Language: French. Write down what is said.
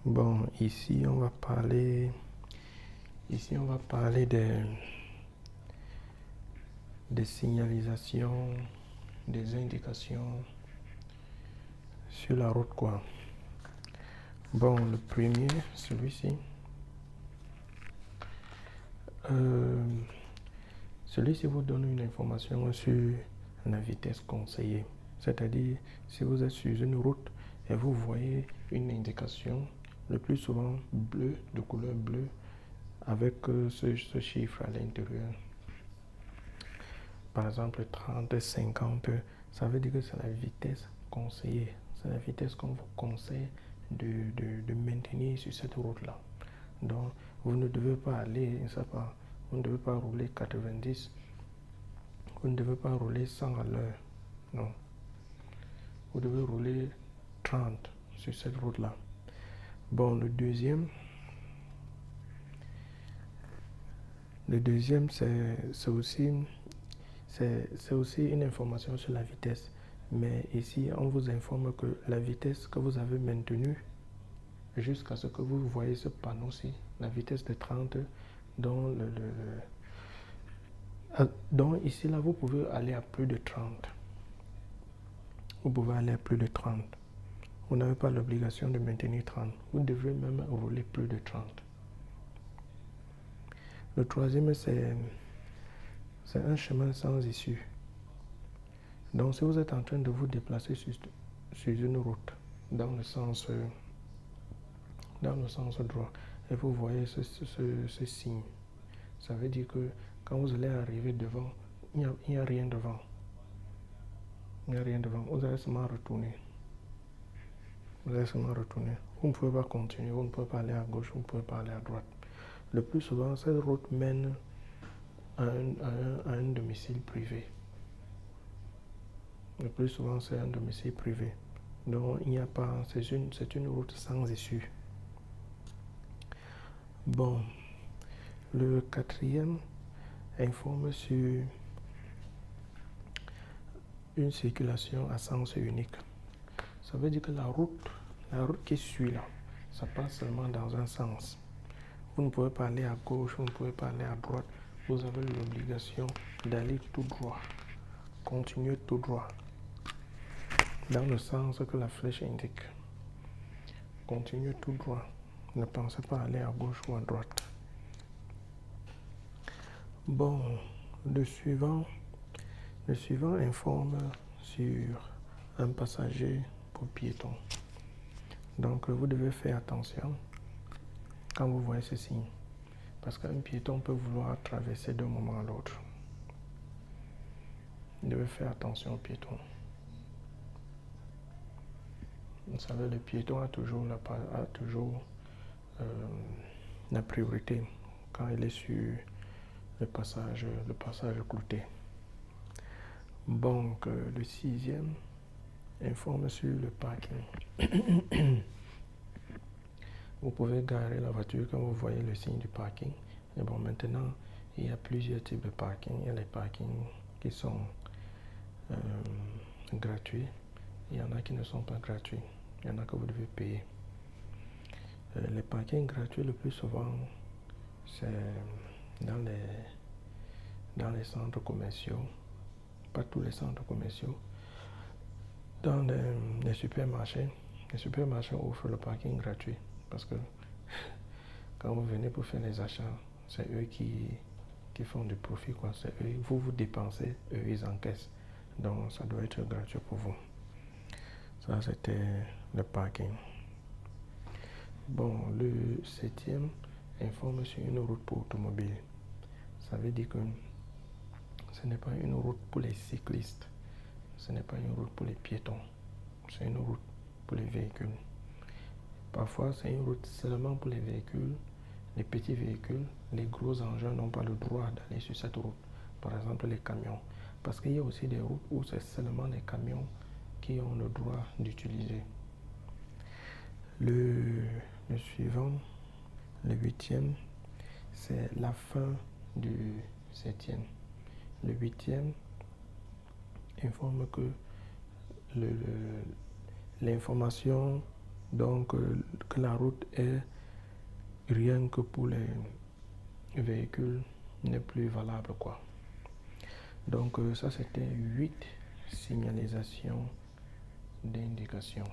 Bon, ici on va parler des signalisations, des indications sur la route quoi. Bon, le premier, celui-ci. Celui-ci vous donne une information sur la vitesse conseillée. C'est-à-dire, si vous êtes sur une route et vous voyez une indication, le plus souvent bleu, de couleur bleue, avec ce chiffre à l'intérieur. Par exemple, 30, 50, ça veut dire que c'est la vitesse conseillée. C'est la vitesse qu'on vous conseille de maintenir sur cette route-là. Donc, vous ne devez pas aller, vous ne devez pas rouler 90, vous ne devez pas rouler 100 à l'heure. Non. Vous devez rouler 30 sur cette route-là. Bon, le deuxième, c'est aussi une information sur la vitesse. Mais ici, on vous informe que la vitesse que vous avez maintenue jusqu'à ce que vous voyez ce panneau-ci, la vitesse de 30, donc ici, là, vous pouvez aller à plus de 30. Vous pouvez aller à plus de 30. Vous n'avez pas l'obligation de maintenir 30. Vous devrez même rouler plus de 30. Le troisième, c'est un chemin sans issue. Donc, si vous êtes en train de vous déplacer sur une route dans le sens droit et vous voyez ce signe, ça veut dire que quand vous allez arriver devant, il n'y a rien devant. Il n'y a rien devant. Vous allez seulement retourner. Vous ne pouvez pas continuer. Vous ne pouvez pas aller à gauche. Vous ne pouvez pas aller à droite. Le plus souvent, cette route mène à un domicile privé. Le plus souvent, c'est un domicile privé. Donc, il n'y a pas... C'est une route sans issue. Bon. Le quatrième informe sur une circulation à sens unique. Ça veut dire que la route qui suit là, ça passe seulement dans un sens. Vous ne pouvez pas aller à gauche, vous ne pouvez pas aller à droite. Vous avez l'obligation d'aller tout droit. Continuez tout droit. Dans le sens que la flèche indique. Continuez tout droit. Ne pensez pas aller à gauche ou à droite. Bon, le suivant informe sur un passager pour piéton. Donc, vous devez faire attention quand vous voyez ce signe. Parce qu'un piéton peut vouloir traverser d'un moment à l'autre. Vous devez faire attention au piéton. Vous savez, le piéton a toujours la priorité quand il est sur le passage clouté. Donc, le sixième informe sur le parking. Vous pouvez garer la voiture quand vous voyez le signe du parking. Et bon, maintenant, il y a plusieurs types de parking. Il y a les parkings qui sont gratuits. Il y en a qui ne sont pas gratuits. Il y en a que vous devez payer. Les parkings gratuits, le plus souvent, c'est dans les centres commerciaux. Pas tous les centres commerciaux. Dans les supermarchés. Les supermarchés offrent le parking gratuit. Parce que quand vous venez pour faire les achats, c'est eux qui font du profit, quoi. C'est eux, vous dépensez, eux ils encaissent. Donc ça doit être gratuit pour vous. Ça c'était le parking. Bon, le septième informe sur une route pour automobiles. Ça veut dire que ce n'est pas une route pour les cyclistes. Ce n'est pas une route pour les piétons. C'est une route pour les véhicules. Parfois, c'est une route seulement pour les véhicules. Les petits véhicules, les gros engins n'ont pas le droit d'aller sur cette route. Par exemple, les camions. Parce qu'il y a aussi des routes où c'est seulement les camions qui ont le droit d'utiliser. Le suivant, le huitième, c'est la fin du septième. Le huitième informe que l'information Donc, que la route est rien que pour les véhicules n'est plus valable, quoi. Donc, ça, c'était 8 signalisations d'indication.